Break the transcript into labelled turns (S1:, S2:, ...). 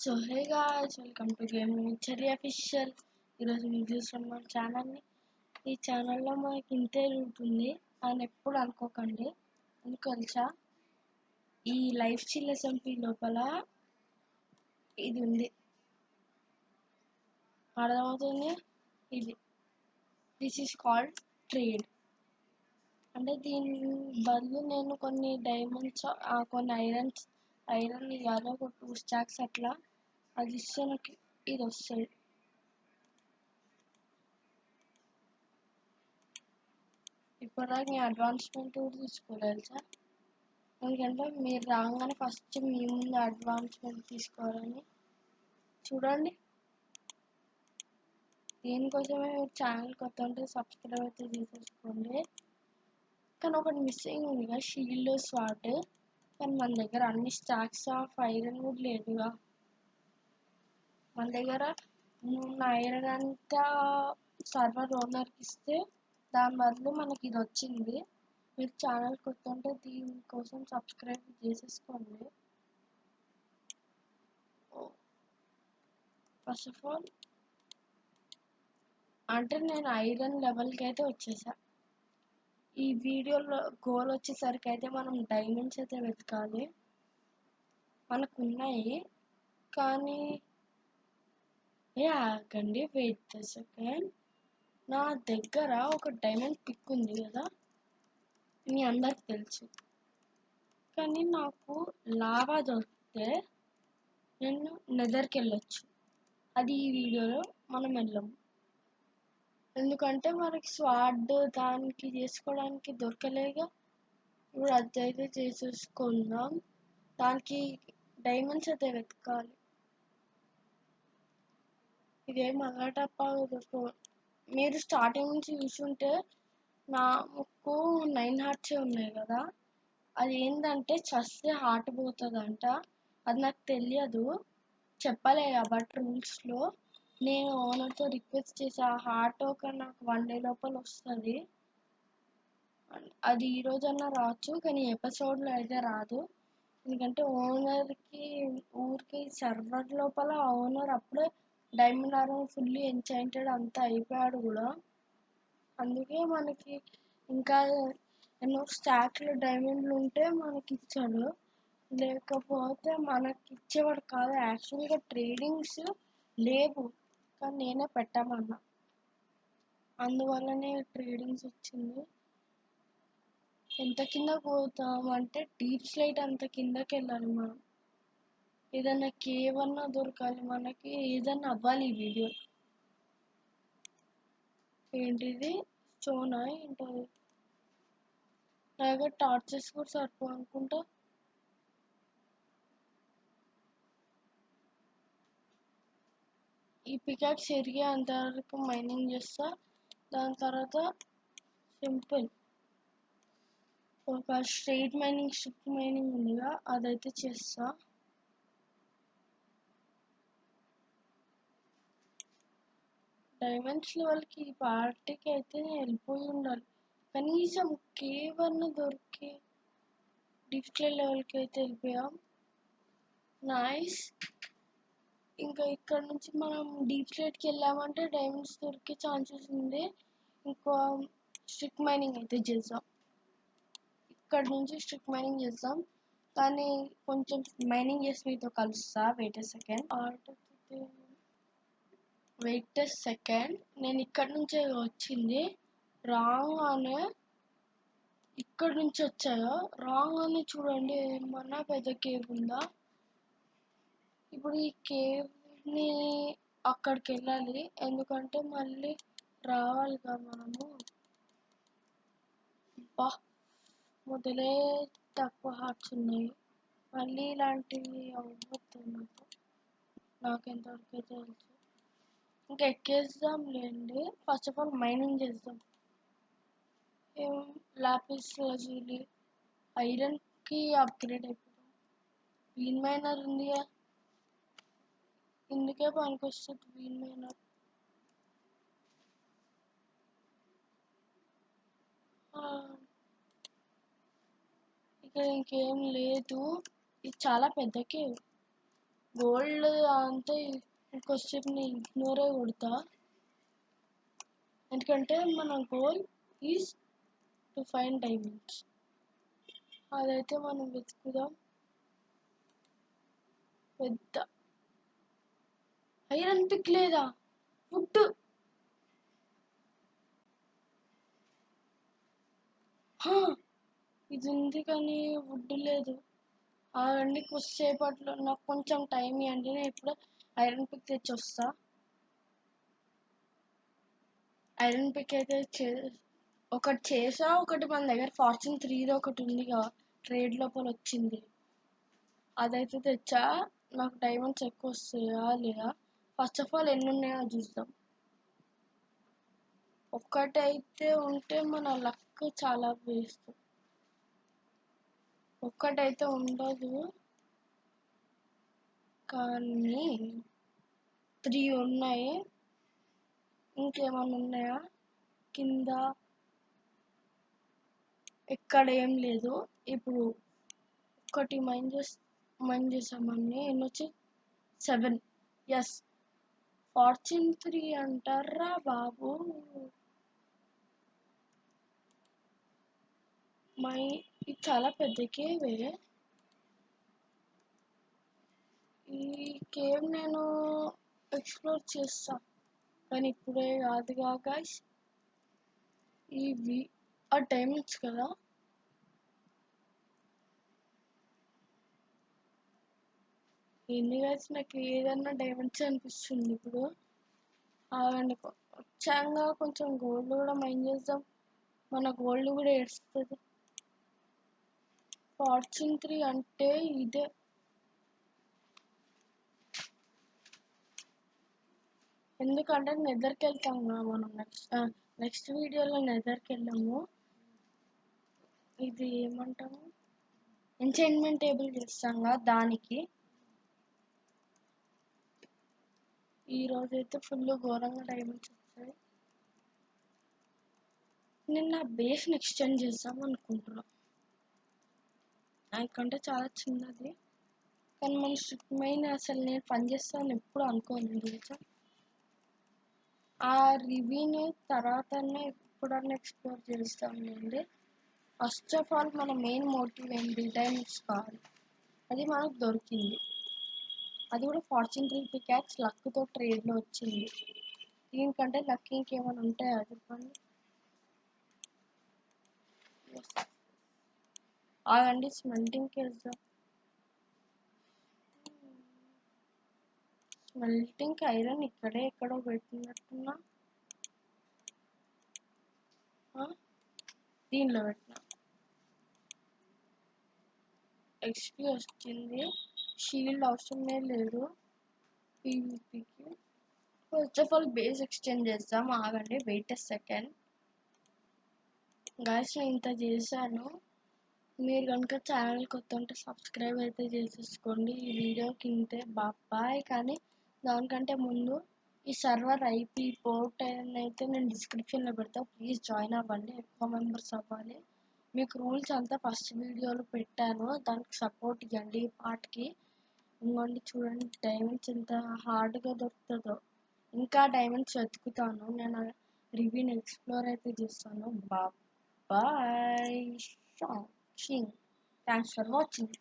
S1: So hey guys, welcome to gaming cherry official. ఈరోజు మీరు చూస్తున్న మన ఛానల్ని. ఈ ఛానల్లో మనకి ఇంతే ఉంటుంది అని ఎప్పుడు అనుకోకండి. ఎందుకు తెలుసా, ఈ లైఫ్ స్టిల్ ఎస్ఎంపీ లోపల ఇది ఉంది, అర్థమవుతుంది. ఇది దిస్ ఈస్ కాల్డ్ ట్రేడ్. అంటే దీని బదులు నేను కొన్ని డైమండ్స్, కొన్ని ఐరన్ ఇవ్వాలి, ఒక 2 స్టాక్స్ అట్లా. అది ఇస్తే నాకు ఇది వస్తుంది. ఇప్పటిదాకా నేను అడ్వాన్స్మెంట్ కూడా తీసుకోలేదు సార్. ఎందుకంటే మీరు రాగానే ఫస్ట్ మీ ముందు అడ్వాన్స్మెంట్ తీసుకోవాలని. చూడండి, దీనికోసమే మీరు ఛానల్ కొత్త ఉంటే సబ్స్క్రైబ్ అయితే చేసేసుకోండి. కానీ ఒకటి మిస్సింగ్ ఉంది కదా, షీల్డ్ స్వాట్. కానీ మన దగ్గర అన్ని స్టాక్స్ ఆఫ్ ఐరన్ కూడా లేదుగా. మన దగ్గర ఉన్న ఐరన్ అంతా సర్వర్ ఓనర్కి ఇస్తే దాని బదులు మనకి ఇది వచ్చింది. మీరు ఛానల్ కొత్త ఉంటే దీనికోసం సబ్స్క్రైబ్ చేసేసుకోండి. ఫస్ట్ ఆఫ్ ఆల్ అంటే నేను ఐరన్ లెవెల్కి అయితే వచ్చేసా. ఈ వీడియోలో గోల్ వచ్చేసరికి అయితే మనం డైమండ్స్ అయితే వెతకాలి. మనకు ఉన్నాయి కానీ ఆగండి, వెయిట్ సెకండ్. నా దగ్గర ఒక డైమండ్ పిక్ ఉంది కదా, మీ అందరికి తెలుసు. కానీ నాకు లావా దొరికితే నేను నెదర్కి వెళ్ళొచ్చు. అది ఈ వీడియోలో మనం వెళ్ళము, ఎందుకంటే మనకి స్వాడ్ దానికి చేసుకోవడానికి దొరకలేగా. ఇప్పుడు అదైతే చేసేసుకుందాం. దానికి డైమండ్స్ అయితే వెతకాలి. ఇదేం అలటప్ప. మీరు స్టార్టింగ్ నుంచి చూసుంటే నా ముక్కు 9 హార్ట్సే ఉన్నాయి కదా. అది ఏంటంటే చస్తే హార్ట్ పోతుందంట. అది నాకు తెలియదు, చెప్పలే బట్ రూల్స్లో. నేను ఓనర్తో రిక్వెస్ట్ చేసి ఆ హార్ట్ ఒక నాకు 1 day లోపల వస్తుంది. అది ఈరోజన్నా రావచ్చు, కానీ ఎపిసోడ్లో అయితే రాదు. ఎందుకంటే ఓనర్కి ఊరికి సర్వర్ లోపల ఓనర్ అప్పుడే డైమండ్ ఆర్మర్ ఫుల్లీ ఎంచాంటెడ్ అంతా అయిపోయాడు కూడా. అందుకే మనకి ఇంకా ఎన్నో స్టాక్లు డైమండ్లు ఉంటే మనకి ఇచ్చాడు, లేకపోతే మనకి ఇచ్చేవాడు కాదు. యాక్చువల్గా ట్రేడింగ్స్ లేవు, కానీ నేనే పెట్టమన్నా, అందువల్లనే ట్రేడింగ్స్ వచ్చింది. ఎంత కింద పోతామంటే డీప్ స్లైట్ అంత కిందకి వెళ్ళాలి మనం. ఏదన్నా కేవన్నా దొరకాలి మనకి, ఏదన్నా అవ్వాలి ఈ వీడియో. ఏంటిది స్టోనా ఏంటది? నా దగ్గర టార్చెస్ కూడా సరిపో అనుకుంటా. ఈ పికాక్స్ ఎరిగే అంతవరకు మైనింగ్ చేస్తా. దాని తర్వాత సింపుల్ ఒక స్ట్రైట్ మైనింగ్, స్ట్రిప్ మైనింగ్ ఉందిగా, అదైతే చేస్తా. డైమండ్స్ లెవెల్కి ఈ పార్టీకి అయితే వెళ్ళిపోయి ఉండాలి. కనీసం కేవన్న దొరికి డిస్ప్లే లెవెల్కి అయితే వెళ్ళిపోయాం. నైస్. ఇంకా ఇక్కడ నుంచి మనం డీప్ స్లేట్కి వెళ్ళామంటే డైమండ్స్ దొరికే ఛాన్సెస్ ఉంది. ఇంకో స్ట్రిక్ మైనింగ్ అయితే చేద్దాం. ఇక్కడ నుంచి స్ట్రిక్ మైనింగ్ చేద్దాం, కానీ కొంచెం మైనింగ్ చేసి మీతో కలుస్తా. Wait second. నేను ఇక్కడ నుంచే వచ్చింది, రాగానే ఇక్కడ నుంచి వచ్చాయో రాగానే చూడండి ఏమన్నా పెద్ద కేవ్ ఉందా. ఇప్పుడు ఈ కేవ్ని అక్కడికి వెళ్ళాలి, ఎందుకంటే మళ్ళీ రావాలి కదా మనము. మొదలే తక్కువ హార్ట్స్ ఉన్నాయి, మళ్ళీ ఇలాంటివి అవ్వద్దు. నాకు ఎంతవరకు అయితే తెలుసు. ఇంకా ఎక్కేద్దాం లేండి. ఫస్ట్ ఆఫ్ ఆల్ మైనింగ్ చేద్దాం. లాపిస్ lazuli ఐరన్కి అప్గ్రేడ్ అయిపోతాం. వీన్ మైనర్ ఉంది, ఇందుకే పనికొస్తుంది వీన్ మైనర్. ఇక్కడ ఇంకేం లేదు, ఇది చాలా పెద్ద కేవ్. గోల్డ్ అంతే ఇంకొచ్చేపు నేను ఇగ్నోరే కొడతా, ఎందుకంటే మన goal is to find diamonds. అదైతే మనం వెతుకుదాం. పెద్ద ఐరన్ పిక్ లేదా? వుడ్ ఇది ఉంది కానీ వుడ్ లేదు. ఆగండి కొద్దిసేపట్లో, నాకు కొంచెం టైం ఇవ్వండి, నేను ఇప్పుడు ఐరన్ పిక్ తెచ్చి వస్తా. ఐరన్ పిక్ అయితే ఒకటి చేసా, ఒకటి మన దగ్గర ఫార్చ్యూన్ 3 ఒకటి ఉందిగా ట్రేడ్ లోపల వచ్చింది, అదైతే తెచ్చా. నాకు డైమండ్స్ ఎక్కువ వస్తాయా లేదా? ఫస్ట్ ఆఫ్ ఆల్ ఎన్ని ఉన్నాయో చూద్దాం. ఒక్కటైతే ఉంటే మన లక్ చాలా వేస్ట్. ఒక్కటైతే ఉండదు కానీ 3 ఉన్నాయి. ఇంకేమన్నా ఉన్నాయా కింద? ఎక్కడ ఏం లేదు. ఇప్పుడు ఒకటి మైండ్ చేసామని ఎన్ని వచ్చి 7. ఎస్, ఫార్చ్యూన్ 3 అంటారా బాబు. ఇది చాలా పెద్ద కేవే. ఈ కేవ్ నేను ఎక్స్ప్లోర్ చేస్తా కానీ ఇప్పుడే కాదుగా గైస్. ఇవి ఆ డైమండ్స్ కదా, ఎన్ని గైస్ నాకు ఏదన్నా డైమండ్స్ అనిపిస్తుంది ఇప్పుడు. ఆగండి వచ్చాక కొంచెం గోల్డ్ కూడా మైండ్ చేద్దాం, మన గోల్డ్ కూడా ఏడుస్తుంది. ఫార్చ్యూన్ 3 అంటే ఇదే. ఎందుకంటే నెదర్కి వెళ్తాం మనం నెక్స్ట్ వీడియోలో నెదర్కి వెళ్ళాము. ఇది ఏమంటాము, ఎంచైన్మెంట్ టేబుల్ చేస్తాం కదా దానికి. ఈరోజైతే ఫుల్ ఘోరంగా డైమండ్స్ వస్తాయి. నేను నా బేస్ని ఎక్స్టెండ్ చేద్దాం అనుకుంటున్నా, దానికంటే చాలా చిన్నది. కానీ మన స్ట్రిప్ మైన్ అసలు నేను పనిచేస్తాను ఎప్పుడు అనుకోను తెలుసా. ఆ రివ్యూని తర్వాతనే ఎప్పుడన్నా ఎక్స్ప్లోర్ చేస్తానండి. ఫస్ట్ ఆఫ్ ఆల్ మన మెయిన్ మోటివ్ ఏంటి? డైమండ్స్ కావాలి. అది మనకు దొరికింది, అది కూడా ఫార్చ్యూన్ 3 పికాక్స్ లక్తో ట్రేడ్లో వచ్చింది. దీనికంటే లక్ ఇంకేమైనా ఉంటాయా చెప్పండి. ఆగండి స్మెల్టింగ్కి వెళ్దాం. స్మెల్టింగ్కి ఐరన్ ఇక్కడే ఎక్కడో పెట్టినట్టున్నా, దీనిలో పెట్టిన. ఎక్స్పీ వచ్చింది, షీల్డ్ అవసరమే లేదు పీవీపీకి. First of all base extend చేద్దాం. ఆగండి వెయిట్ ఎ సెకండ్. గాయస్ నేను ఇంత చేశాను, మీరు కనుక ఛానల్ కొత్త ఉంటే సబ్స్క్రైబ్ అయితే చేసేసుకోండి. ఈ వీడియోకి ఇంతే, బాయ్. కానీ దానికంటే ముందు ఈ సర్వర్ ఐపీ పోర్ట్ అయితే నేను డిస్క్రిప్షన్లో పెడతా, ప్లీజ్ జాయిన్ అవ్వండి. ఎక్కువ మెంబర్స్ అవ్వాలి. మీకు రూల్స్ అంతా ఫస్ట్ వీడియోలో పెట్టాను, దానికి సపోర్ట్ ఇవ్వండి. ఈ పార్ట్కి ఇంకోండి చూడండి డైమండ్స్ ఎంత హార్డ్గా దొరుకుతుందో. ఇంకా డైమండ్స్ వెతుకుతాను, నేను రివ్యూని ఎక్స్ప్లోర్ అయితే చేస్తాను. బాయ్. Thanks for watching.